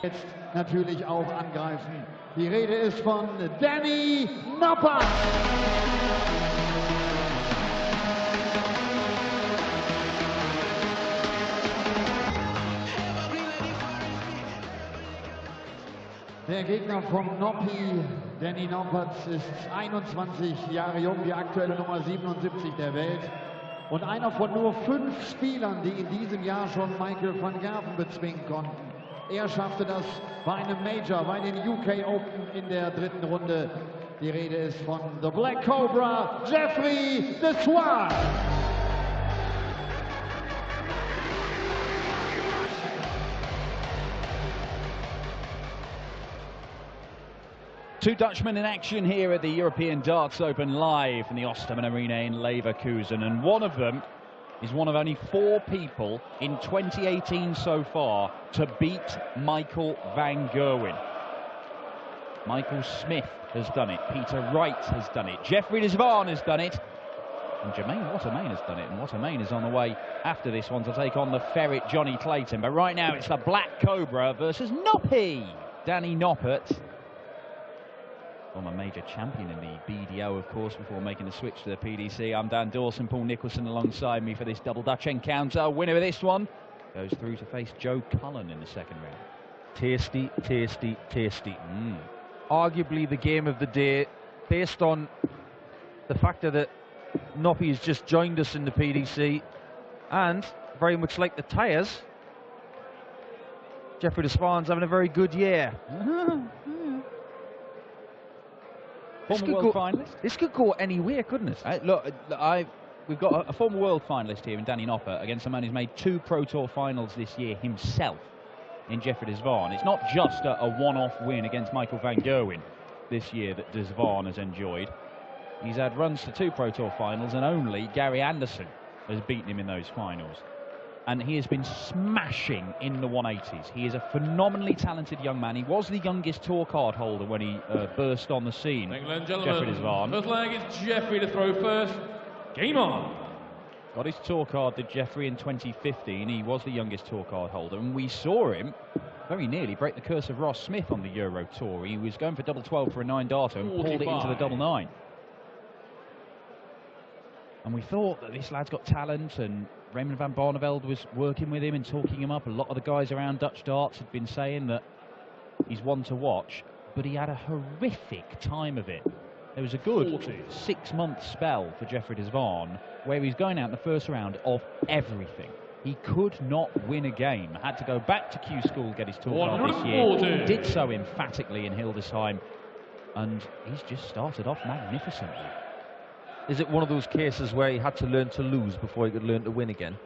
Jetzt natürlich auch angreifen. Die Rede ist von Danny Noppert. Der Gegner von Noppi, Danny Noppert, ist 21 Jahre jung, die aktuelle Nummer 77 der Welt. Und einer von nur 5 Spielern, die in diesem Jahr schon Michael van Gerven bezwingen konnten. Er schaffte das bei einem Major, bei den UK Open in der 3. Runde. Die Rede ist von The Black Cobra, Jeffrey the Zwaan. Two Dutchmen in action here at the European Darts Open live from the Oosterman Arena in Leverkusen, and one of them is one of only 4 people in 2018 so far to beat Michael van Gerwen. Michael Smith has done it, Peter Wright has done it, Jeffrey de Zwaan has done it, and Jermaine Watermain has done it, and Watermain is on the way after this one to take on the ferret Johnny Clayton. But right now it's the Black Cobra versus Noppi. Danny Noppert, former major champion in the BDO, of course, before making the switch to the PDC. I'm Dan Dawson, Paul Nicholson alongside me for this double Dutch encounter. Winner of this one goes through to face Joe Cullen in the second round. Tasty, tasty, tasty. Arguably the game of the day, based on the factor that Noppi has just joined us in the PDC, and very much like the tyres, Jeffrey de Zwaan's having a very good year. Former world finalist. This could go anywhere, couldn't it? We've got a former world finalist here in Danny Noppert against a man who's made 2 Pro Tour finals this year himself in Jeffrey de Zwaan. It's not just a one-off win against Michael van Gerwen this year that de Zwaan has enjoyed. He's had runs to 2 Pro Tour finals, and only Gary Anderson has beaten him in those finals. And he has been smashing in the 180s. He is a phenomenally talented young man. He was the youngest tour card holder when he burst on the scene. Jeffrey de Zwaan. First leg is Jeffrey to throw first. Game on. Got his tour card, did Jeffrey, in 2015. He was the youngest tour card holder, and we saw him very nearly break the curse of Ross Smith on the Euro Tour. He was going for double 12 for a 9-darter and pulled it into the double 9. And we thought that this lad's got talent, and Raymond van Barneveld was working with him and talking him up. A lot of the guys around Dutch darts had been saying that he's one to watch, but he had a horrific time of it. There was a good 6-month spell for Jeffrey de Zwaan where he's going out in the first round of everything. He could not win a game. Had to go back to Q School, get his tour card this year. He did so emphatically in Hildesheim, and he's just started off magnificently. Is it one of those cases where he had to learn to lose before he could learn to win again?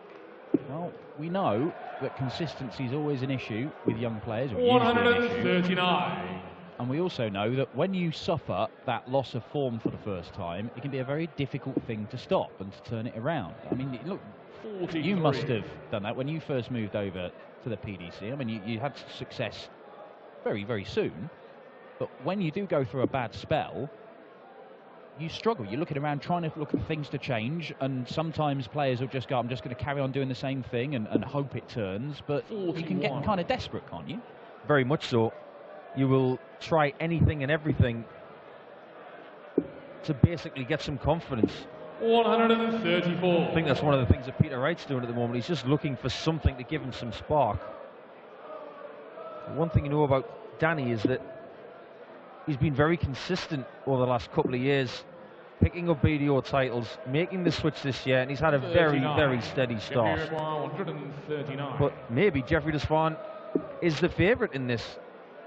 Well, we know that consistency is always an issue with young players. 139. And we also know that when you suffer that loss of form for the first time, it can be a very difficult thing to stop and to turn it around. I mean, look, 43. You must have done that when you first moved over to the PDC. I mean, you had success very, very soon. But when you do go through a bad spell, you struggle. You're looking around trying to look for things to change, and sometimes players will just go, I'm just going to carry on doing the same thing and hope it turns. But 41. You can get kind of desperate, can't you? Very much so. You will try anything and everything to basically get some confidence. 134. I think that's one of the things that Peter Wright's doing at the moment. He's just looking for something to give him some spark. One thing you know about Danny is that he's been very consistent over the last couple of years, picking up BDO titles, making the switch this year, and he's had a very, very steady start. 139. But maybe Jeffrey de Zwaan is the favourite in this.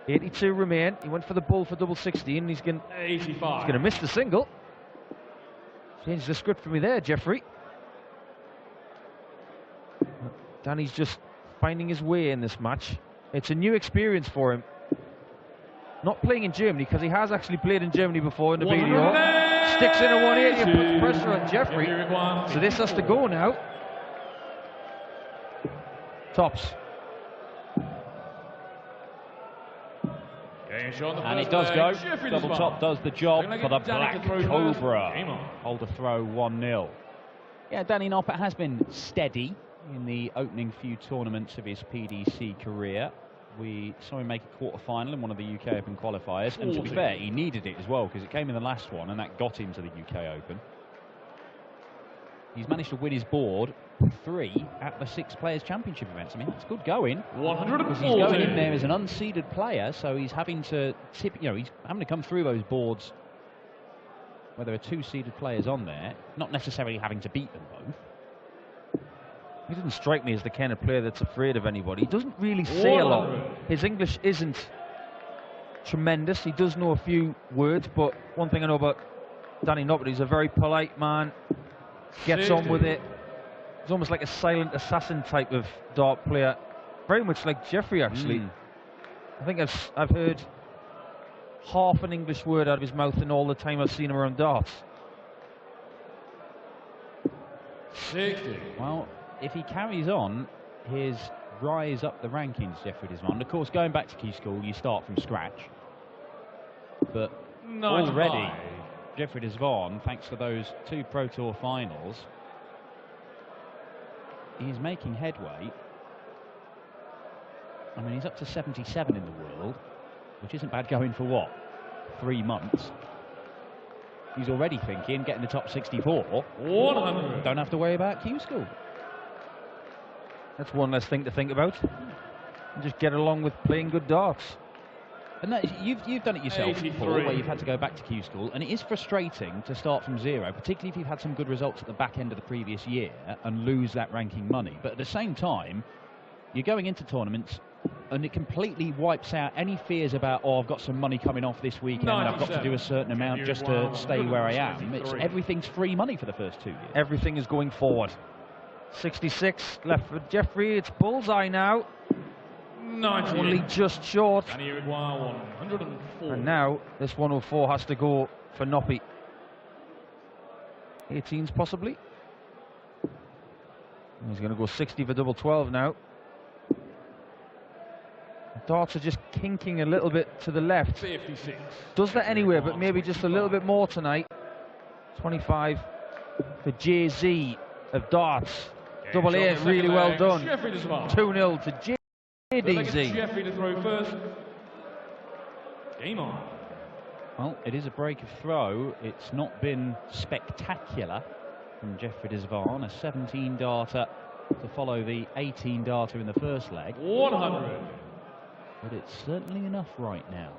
82 remain. He went for the bull for double 16, and he's going 85. to miss the single. Change the script for me there, Jeffrey. Danny's just finding his way in this match. It's a new experience for him. Not playing in Germany, because he has actually played in Germany before in the BDO. Sticks in a 180 and puts pressure on Jeffrey. So this has to go now. Tops. And it does go. Double top does the job for the Black Cobra. Hold a throw 1-0. Yeah, Danny Noppert has been steady in the opening few tournaments of his PDC career. we saw him make a quarter-final in one of the UK Open qualifiers. And to be fair, he needed it as well, because it came in the last one, and that got him to the UK Open. He's managed to win his board 3 at the 6 Players Championship events. I mean, that's good going. 140. Because he's going in there as an unseeded player, so he's having to tip, you know, he's having to come through those boards where there are 2 seeded players on there, not necessarily having to beat them both. He doesn't strike me as the kind of player that's afraid of anybody. He doesn't really say a lot. His English isn't tremendous. He does know a few words, but one thing I know about Danny Noppert, he's a very polite man, gets on with it. He's almost like a silent assassin type of dart player, very much like Jeffrey, actually. I think I've heard half an English word out of his mouth in all the time I've seen him around darts. 60. Well, if he carries on his rise up the rankings, Jeffrey Zwaan, of course, going back to Key School, you start from scratch. But already, Jeffrey Zwaan, thanks to those 2 Pro Tour finals, he's making headway. I mean, he's up to 77 in the world, which isn't bad going for what? 3 months. He's already thinking getting the top 64. 100. Don't have to worry about Q School. That's one less thing to think about. And just get along with playing good darts. And that, you've done it yourself 83. before, where you've had to go back to Q School, and it is frustrating to start from 0, particularly if you've had some good results at the back end of the previous year and lose that ranking money. But at the same time, you're going into tournaments and it completely wipes out any fears about, oh, I've got some money coming off this weekend, I've got to do a certain amount just to stay where I am. Everything's free money for the first 2 years. Everything is going forward. 66 left for Jeffrey. It's bullseye now. 90. Only just short. And here it was 104. And now this 104 has to go for Noppy. 18s possibly. And he's going to go 60 for double 12 now. The darts are just kinking a little bit to the left. 56. Does that anywhere, but maybe just a little bit more tonight. 25 for JZ of darts. Double 8, really well done. 2-0 to JDZ. Jeffrey to throw first. Game on. Well, it is a break of throw. It's not been spectacular from Jeffrey Zwaan. A 17 darter to follow the 18 darter in the first leg. 100. But it's certainly enough right now.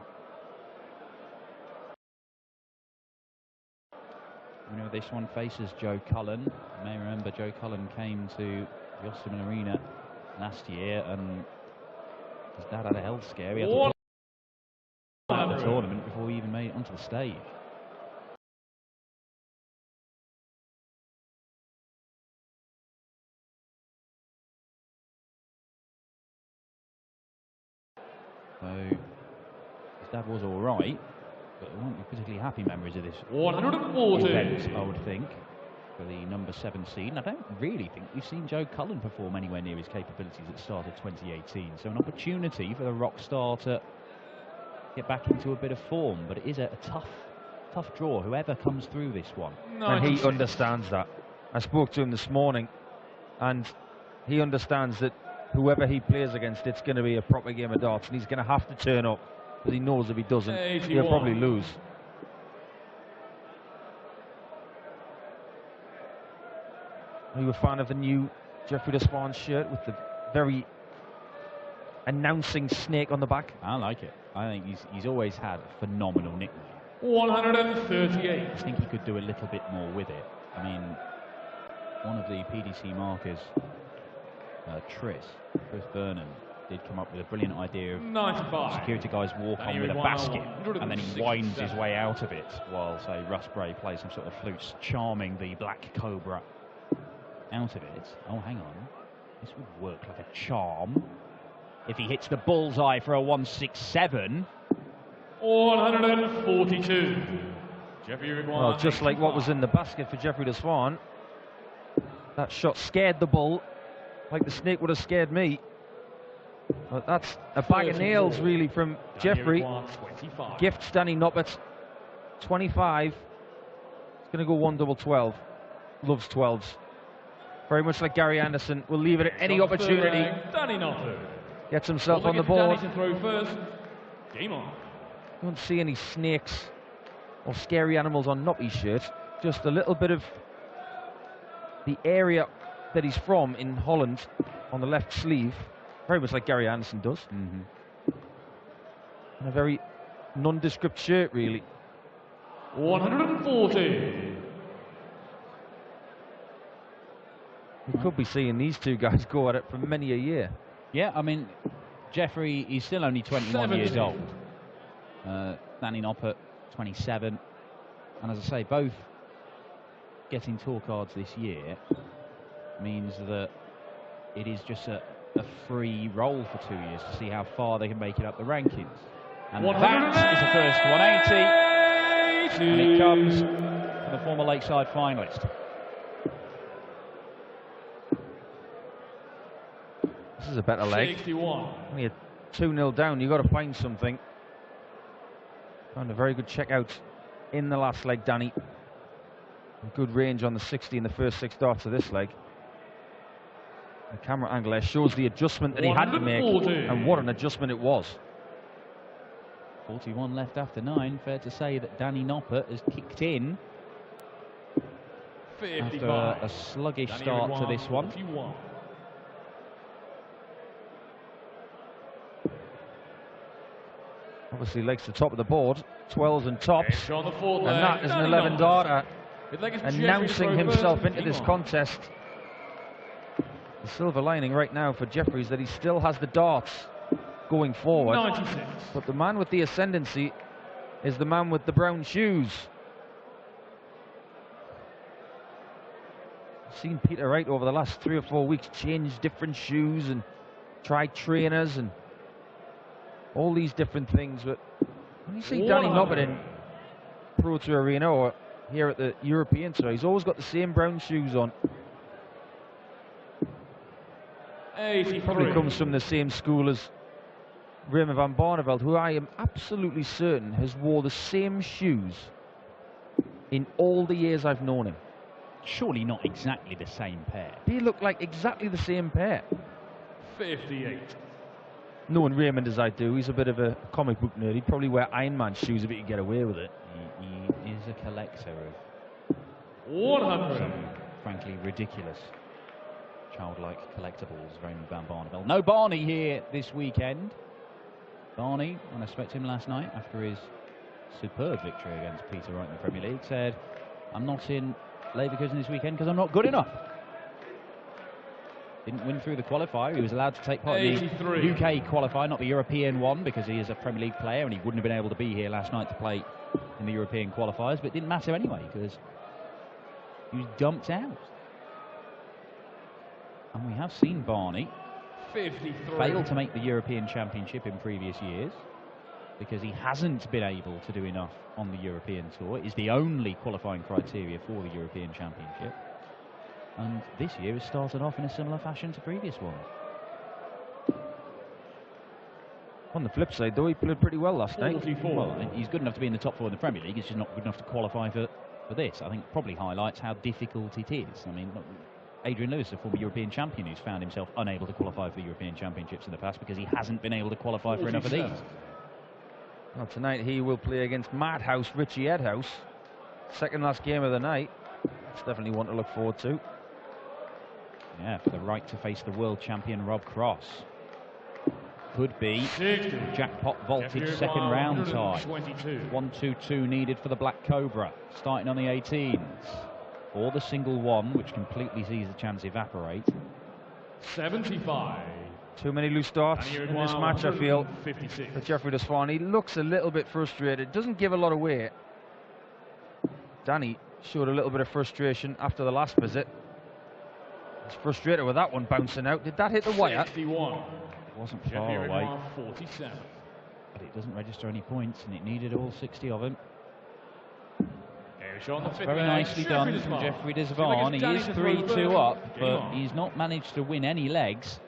You know, this one faces Joe Cullen. You may remember Joe Cullen came to the Osterman Arena last year and his dad had a health scare. He had to play out the tournament before he even made it onto the stage. So his dad was all right, but there won't be particularly happy memories of this 140 event, I would think, for the number 7 seed. And I don't really think we've seen Joe Cullen perform anywhere near his capabilities at the start of 2018. So an opportunity for the rock star to get back into a bit of form, but it is a tough draw, whoever comes through this one. And he understands that. I spoke to him this morning, and he understands that whoever he plays against, it's going to be a proper game of darts, and he's going to have to turn up, because he knows if he doesn't, 81. he'll probably lose. Are you a fan of the new Jeffrey Zwaan shirt with the very announcing snake on the back? I like it. I think he's always had a phenomenal nickname. 138. I think he could do a little bit more with it. I mean, one of the PDC markers, Chris Burnham, did come up with a brilliant idea of 95. security guys walk on with a basket and then he winds his way out of it while, say, Russ Bray plays some sort of flutes, charming the Black Cobra out of it. Oh, hang on. This would work like a charm if he hits the bullseye for a 167. 142. Jeffrey well, just like what was in the basket for Jeffrey Zwaan. That shot scared the bull, like the snake would have scared me. But that's a bag of nails, really, from Jeffrey. Gifts Danny Noppert. 25. It's going to go 1 double 12. Loves 12s. Very much like Gary Anderson. We'll leave it at any opportunity. Danny Noppert. Gets himself We'll on the get Danny board. to throw first. Game on. Don't see any snakes or scary animals on Noppy's shirt. Just a little bit of the area that he's from in Holland on the left sleeve. Very much like Gary Anderson does. And a very nondescript shirt, really. 140. We could be seeing these two guys go at it for many a year. Yeah, I mean, Jeffrey, he's still only 21 years 70. old. Danny Noppert, 27. And as I say, both getting tour cards this year means that it is just a free roll for 2 years to see how far they can make it up the rankings. And that is the first 180. And it comes from the former Lakeside finalist. This is a better leg. 61. When you're 2-0 down, you've got to find something. Found a very good check out in the last leg, Danny. Good range on the 60 in the first 6 darts of this leg. The camera angle there shows the adjustment that he had to make, and what an adjustment it was. 41 left after 9. Fair to say that Danny Noppert has kicked in 55. after a sluggish start to this one. 51. Obviously likes the top of the board, 12s and tops, It's on the fourth and leg. that is an Danny 11 Noppert. darter, Good leg is Jeffrey to announcing throw himself first. into Game this on. contest. The silver lining right now for Jeffrey is that he still has the darts going forward, 96. but the man with the ascendancy is the man with the brown shoes. I've seen Peter Wright over the last 3 or 4 weeks change different shoes and try trainers and all these different things, but when you see Danny Noppert in Pro Tour Arena or here at the European Tour, he's always got the same brown shoes on. 83. Probably comes from the same school as Raymond van Barneveld, who I am absolutely certain has wore the same shoes in all the years I've known him. Surely not exactly the same pair. They look like exactly the same pair. 58. Knowing Raymond as I do, he's a bit of a comic book nerd. He'd probably wear Iron Man shoes if he could get away with it. He is a collector of 100. some frankly ridiculous childlike collectibles, Raymond van Barneveld. No Barney here this weekend. Barney, when I spoke to him last night after his superb victory against Peter Wright in the Premier League, said, I'm not in Leverkusen this weekend because I'm not good enough. Didn't win through the qualifier. He was allowed to take part in the 83. UK qualifier, not the European one, because he is a Premier League player and he wouldn't have been able to be here last night to play in the European qualifiers, but it didn't matter anyway because he was dumped out. And we have seen Barney 53. fail to make the European Championship in previous years because he hasn't been able to do enough on the European Tour. It is the only qualifying criteria for the European Championship. And this year has started off in a similar fashion to previous ones. On the flip side, though, he played pretty well last night. 44. Well, he's good enough to be in the top 4 in the Premier League. He's just not good enough to qualify for this. I think probably highlights how difficult it is. I mean, Adrian Lewis, a former European champion who's found himself unable to qualify for the European Championships in the past because he hasn't been able to qualify for enough of these. Well, tonight he will play against Madhouse Richie Edhouse. Second last game of the night. It's definitely one to look forward to. Yeah, for the right to face the world champion Rob Cross. Could be 60. jackpot voltage second round tie. 1-2-2 needed for the Black Cobra. Starting on the 18s. Or the single one, which completely sees the chance evaporate. 75. Too many loose darts in this match, I feel, 56. for Jeffrey de Zwaan. He looks a little bit frustrated. Doesn't give a lot away. Danny showed a little bit of frustration after the last visit. He's frustrated with that one bouncing out. Did that hit the wire? 61. It wasn't far away, 47. but it doesn't register any points, and it needed all 60 of them. On the fifth Very leg, nicely done from Jeffrey de Zwaan. He is 3-2 up, but he's not managed to win any legs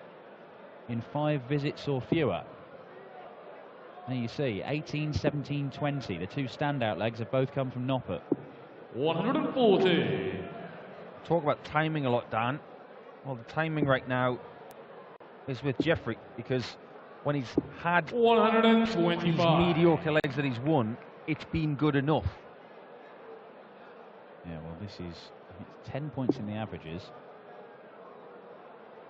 in 5 visits or fewer. There you see, 18, 17, 20. The 2 standout legs have both come from Noppert. 140. Talk about timing a lot, Dan. Well, the timing right now is with Jeffrey, because when he's had these 125. mediocre legs that he's won, it's been good enough. Yeah, well, this is it's 10 points in the averages.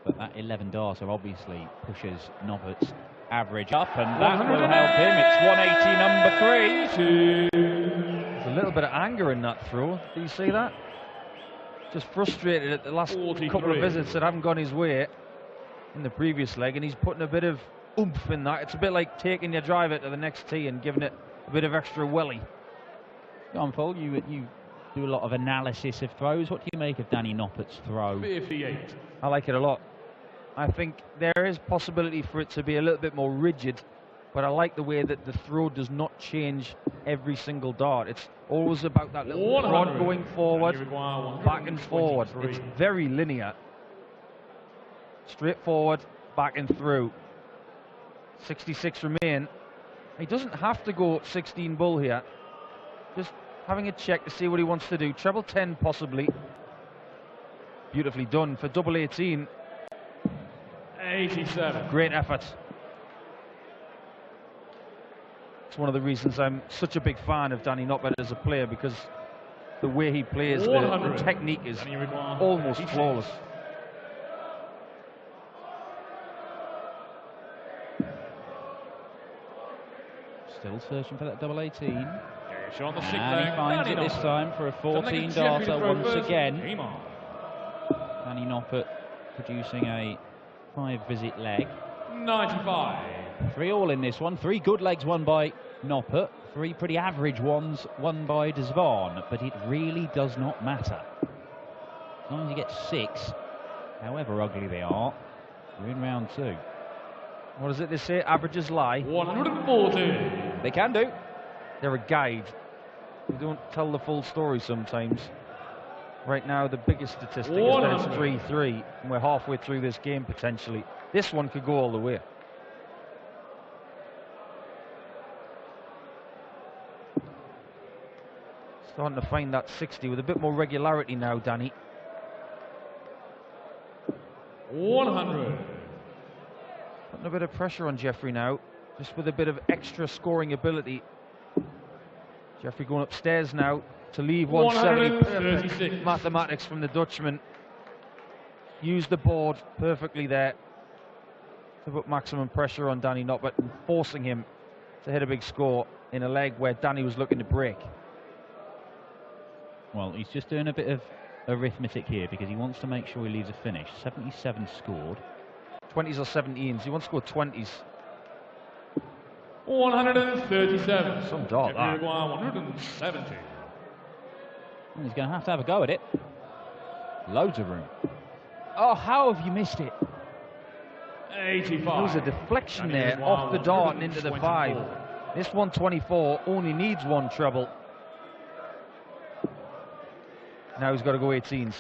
But that 11 darts are obviously pushes Noppert's average up, and that will help him. It's 180, number 3. There's a little bit of anger in that throw. Do you see that? Just frustrated at the last 43. couple of visits that haven't gone his way in the previous leg, and he's putting a bit of oomph in that. It's a bit like taking your driver to the next tee and giving it a bit of extra welly. Go on, Paul, you do a lot of analysis of throws. What do you make of Danny Noppert's throw? 58. I like it a lot. I think there is possibility for it to be a little bit more rigid, but I like the way that the throw does not change every single dart. It's always about that little prod going forward, back and forward. It's very linear. Straight forward, back and through. 66 remain. He doesn't have to go 16 bull here. Just having a check to see what he wants to do. Treble 10 possibly. Beautifully done for double 18. 87. Great effort. It's one of the reasons I'm such a big fan of Danny Noppert as a player, because the way he plays, the technique is almost flawless. Still searching for that double 18. On the And he finds it this time for a 14 darter once again. Danny Noppert producing a 5-visit leg. 95. 3 all in this one. 3 good legs won by Noppert. 3 pretty average ones won by Zwaan. But it really does not matter. As long as you get 6, however ugly they are, we're in round 2. What is it they say? Averages lie. 140. They can do. They're a guide. They don't tell the full story sometimes. Right now, the biggest statistic is that it's 3-3, and we're halfway through this game potentially. This one could go all the way. Starting to find that 60 with a bit more regularity now, Danny. 100. Putting a bit of pressure on Jeffrey now, just with a bit of extra scoring ability. Jeffrey going upstairs now to leave 170. Perfect mathematics from the Dutchman. Used the board perfectly there to put maximum pressure on Danny Noppert and forcing him to hit a big score in a leg where Danny was looking to break. Well, he's just doing a bit of arithmetic here because he wants to make sure he leaves a finish. 77 scored. 20s or 17s. He wants to score 20s. 137. Some dart that. 170. He's going to have a go at it. Loads of room. Oh, how have you missed it? 85. There was a deflection there off the dart and into the 5. This 124 only needs 1 treble. Now he's got to go 18s.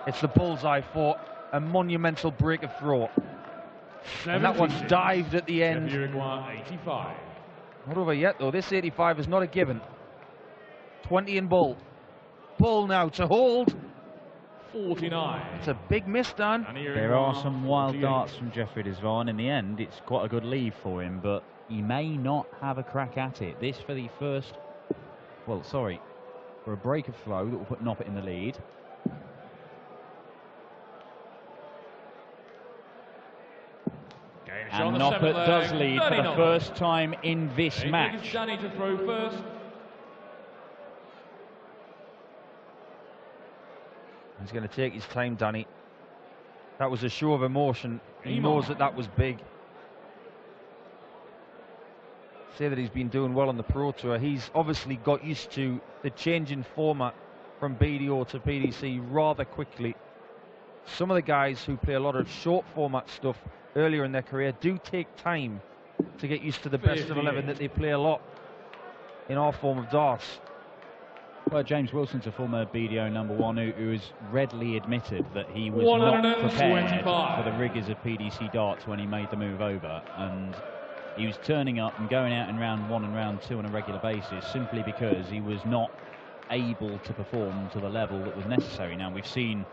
It's the bullseye for a monumental break of throw. And that one's dived at the end. 85. Not over yet though. This 85 is not a given. 20 in bull. Bull now to hold. 49. It's a big miss, Dan. There are some wild darts from Jeffrey Zwaan. In the end, it's quite a good leave for him, but he may not have a crack at it. This for the first, well, sorry, for a break of throw that will put Noppert in the lead. And Noppert does lead for the first time in this match. Danny to throw first. He's going to take his time, Danny. That was a show of emotion. He knows that that was big. Say that he's been doing well on the Pro Tour. He's obviously got used to the change in format from BDO to PDC rather quickly. Some of the guys who play a lot of short format stuff earlier in their career do take time to get used to the best of 11 that they play a lot in our form of darts. Well, James Wilson's a former BDO #1 who has readily admitted that he was not prepared for the rigours of PDC darts when he made the move over, and he was turning up and going out in round 1 and round 2 on a regular basis simply because he was not able to perform to the level that was necessary. Now, we've seen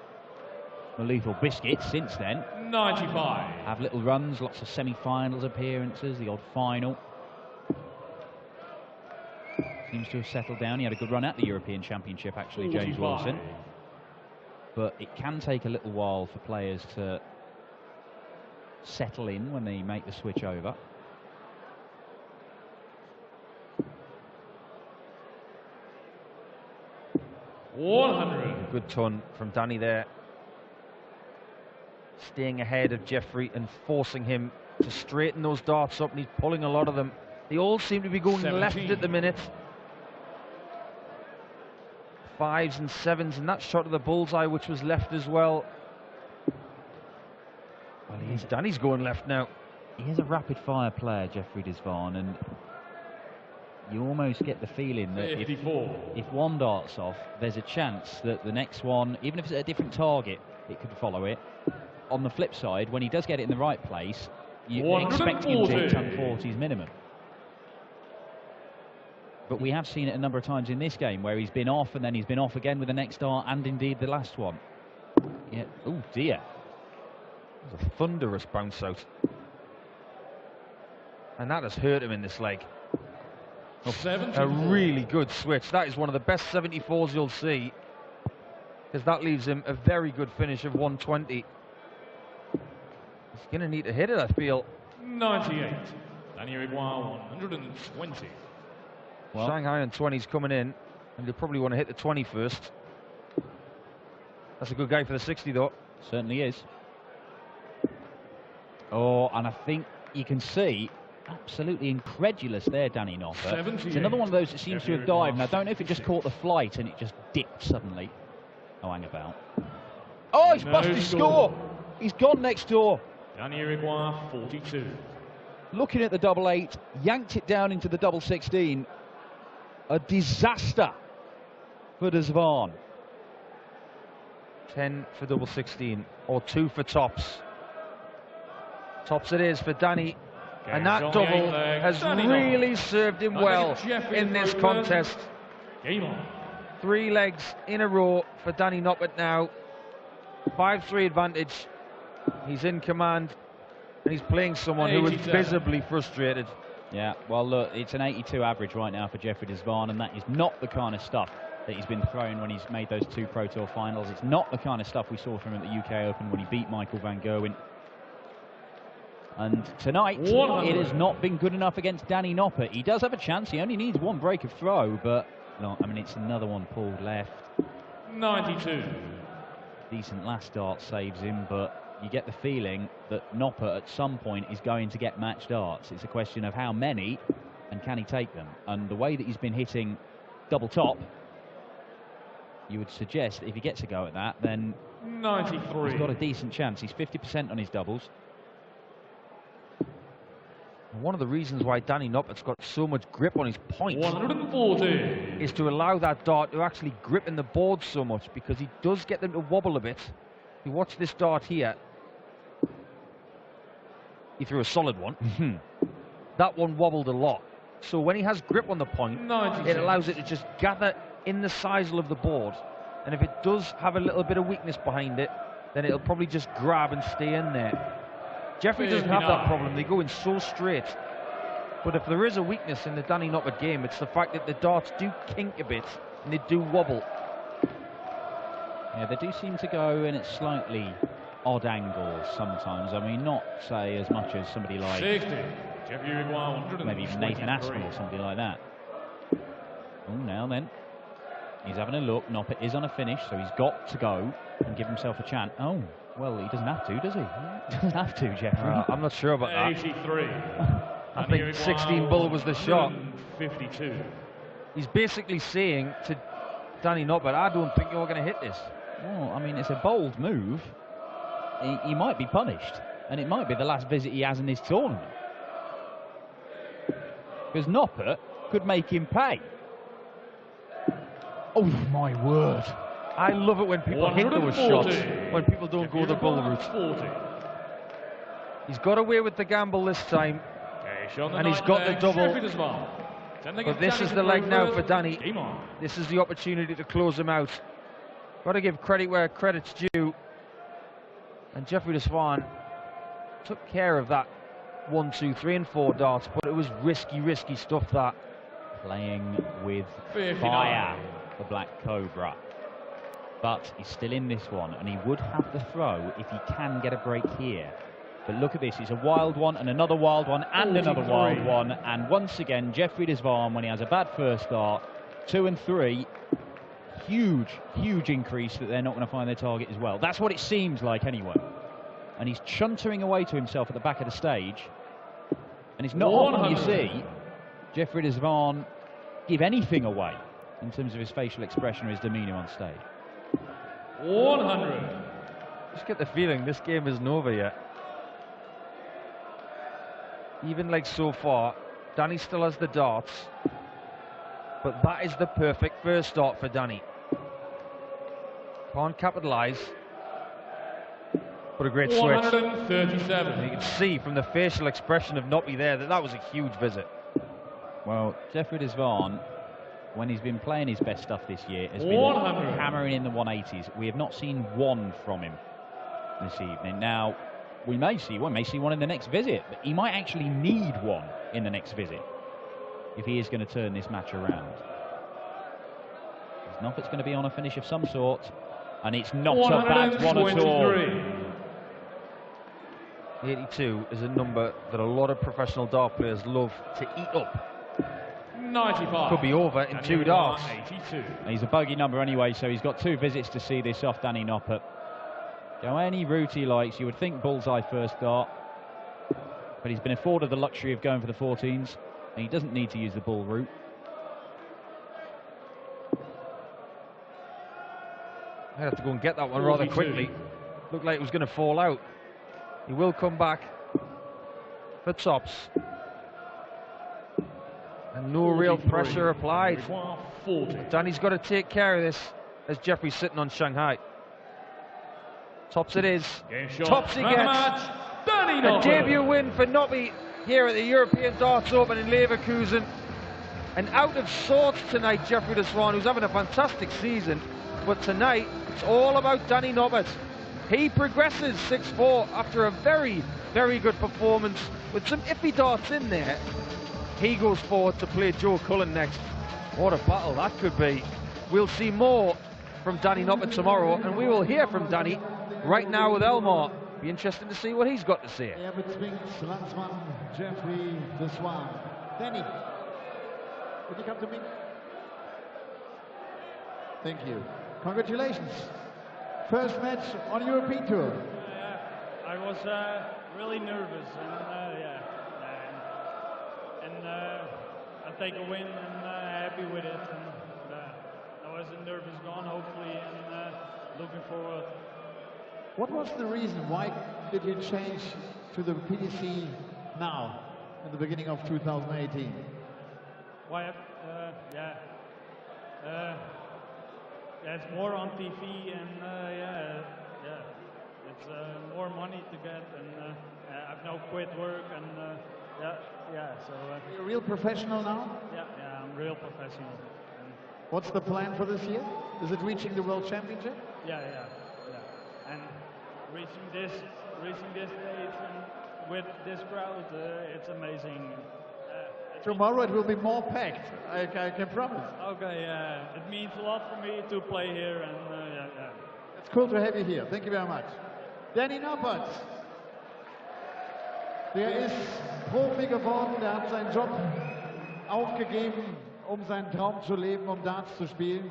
the lethal biscuits since then. 95. Have little runs, lots of semi-finals appearances, the odd final. Seems to have settled down. He had a good run at the European Championship, actually, 45. James Wilson. But it can take a little while for players to settle in when they make the switch over. $100. Good ton from Danny there. Staying ahead of Jeffrey and forcing him to straighten those darts up, and he's pulling a lot of them. They all seem to be going 17. left at the minute. 5s and 7s, and that shot of the bullseye, which was left as well. Well, Danny's going left now. He is a rapid-fire player, Jeffrey Zwaan, and you almost get the feeling that if one darts off, there's a chance that the next one, even if it's at a different target, it could follow it. On the flip side, when he does get it in the right place, you expect him to hit 140s minimum. But we have seen it a number of times in this game where he's been off and then he's been off again with the next dart and indeed the last one. Yeah. Oh dear. It was a thunderous bounce out. And that has hurt him in this leg. A really good switch. That is one of the best 74s you'll see, because that leaves him a very good finish of 120. He's going to need to hit it, I feel. 98. Danny Rigoire, 120. Well, Shanghai on 20's coming in, and they probably want to hit the 20 first. That's a good guy for the 60, though. Certainly is. Oh, and I think you can see, absolutely incredulous there, Danny Noppert. It's another one of those that seems to have dived, and I don't know if it just caught the flight and it just dipped suddenly. Oh, hang about. Oh, he's busted his score! He's gone next door. Danny Rigoire, 42. Looking at the double 8, yanked it down into the double 16. A disaster for Zwaan. 10 for double 16, or 2 for tops. Tops it is for Danny. And that double has really served him well in this contest. Game on. 3 legs in a row for Danny Noppert now. 5-3 advantage. He's in command, and he's playing someone who is visibly frustrated. Yeah, well, look, it's an 82 average right now for Jeffrey Zwaan, and that is not the kind of stuff that he's been throwing when he's made those 2 Pro Tour finals. It's not the kind of stuff we saw from him at the UK Open when he beat Michael van Gerwen. And tonight, it has not been good enough against Danny Noppert. He does have a chance. He only needs 1 break of throw, but no, I mean, it's another one pulled left. 92. Decent last dart saves him, but you get the feeling that Noppert at some point is going to get match darts. It's a question of how many and can he take them. And the way that he's been hitting double top, you would suggest if he gets a go at that, then 93. He's got a decent chance. He's 50% on his doubles. One of the reasons why Danny Noppert's got so much grip on his point 140 is to allow that dart to actually grip in the board so much, because he does get them to wobble a bit. You watch this dart here. He threw a solid one. That one wobbled a lot. So when he has grip on the point, it allows it to just gather in the sisal of the board. And if it does have a little bit of weakness behind it, then it'll probably just grab and stay in there. Jeffrey doesn't have that problem. They go in so straight. But if there is a weakness in the Danny Noppert game, it's the fact that the darts do kink a bit and they do wobble. Yeah, they do seem to go in at slightly odd angles sometimes. I mean, not, say, as much as somebody like 60. Jeffrey Rigoire, maybe Nathan Aspinall or something like that. Oh, now then. He's having a look. Noppert is on a finish, so he's got to go and give himself a chance. Oh, well, he doesn't have to, does he? He doesn't have to, Jeffrey. I'm not sure about that. 83. I think 16 bull was the shot. 52. He's basically saying to Danny Noppert, I don't think you're going to hit this. Well, I mean, it's a bold move. He might be punished, and it might be the last visit he has in this tournament. Because Noppert could make him pay. Oh, my word. I love it when people hit those shots, when people don't go the bull route. 40. He's got away with the gamble this time, and he's got the double. But this is the leg now for Danny. This is the opportunity to close him out. Got to give credit where credit's due. And Jeffrey Zwaan took care of that 1, 2, 3 and 4 darts, but it was risky stuff that. Playing with 59. fire, the Black Cobra. But he's still in this one, and he would have the throw if he can get a break here. But look at this, it's a wild one, and another wild one, and another wild one. And once again, Jeffrey Zwaan, when he has a bad first start, 2 and 3, huge increase that they're not going to find their target as well. That's what it seems like anyway. And he's chuntering away to himself at the back of the stage. And it's not often you see Jeffrey Zwaan give anything away in terms of his facial expression or his demeanour on stage. 100. Just get the feeling this game isn't over yet. Even like so far, Danny still has the darts, but that is the perfect first start for Danny. Can't capitalise, but a great switch. 137. And you can see from the facial expression of Noppert there that was a huge visit. Well, Jeffrey Zwaan, when he's been playing his best stuff this year, has been 100. hammering in the 180s. We have not seen one from him this evening. Now, we may see one in the next visit, but he might actually need one in the next visit if he is going to turn this match around. Noppert's going to be on a finish of some sort, and it's not a bad one at all. 82 is a number that a lot of professional dart players love to eat up. 95. Could be over in 2 darts. 82. He's a bogey number anyway, so he's got 2 visits to see this off Danny Noppert. Go any route he likes. You would think bullseye first dart, but he's been afforded the luxury of going for the 14s, and he doesn't need to use the bull route. I had to go and get that one rather 42. quickly. Looked like it was going to fall out. He will come back for tops. And no real 43. pressure applied. 40. Danny's got to take care of this as Jeffrey's sitting on Shanghai. Tops it is. Game shot. Tops he Man of the gets. match, Danny A Noppert. debut win for Noppert here at the European Darts Open in Leverkusen. And out of sorts tonight, Jeffrey Zwaan, who's having a fantastic season. But tonight, it's all about Danny Noppert. He progresses 6-4 after a very good performance with some iffy darts in there. He goes forward to play Joe Cullen next. What a battle that could be. We'll see more from Danny Noppert tomorrow, and we will hear from Danny right now with Elmar. Be interesting to see what he's got to say. Yeah, between Landsman, Jeffrey Zwaan. Danny, would you come to me? Thank you. Congratulations. First match on European Tour. I was really nervous, and I take a win and happy with it. And I was a nervous gone, hopefully, and looking forward. What was the reason? Why did you change to the PDC now, in the beginning of 2018? Why? It's more on TV, and it's more money to get, and I've now quit work, and so. You're a real professional now? Yeah, I'm real professional. And What's the plan for this year? Is it reaching the World Championship? yeah. And reaching this stage and with this crowd, it's amazing. Tomorrow it will be more packed, I can promise. Okay, it means a lot for me to play here, and It's cool to have you here. Thank you very much. Danny Noppert. Der ist Profi geworden, der hat seinen Job aufgegeben, um seinen Traum zu leben, um Darts zu spielen.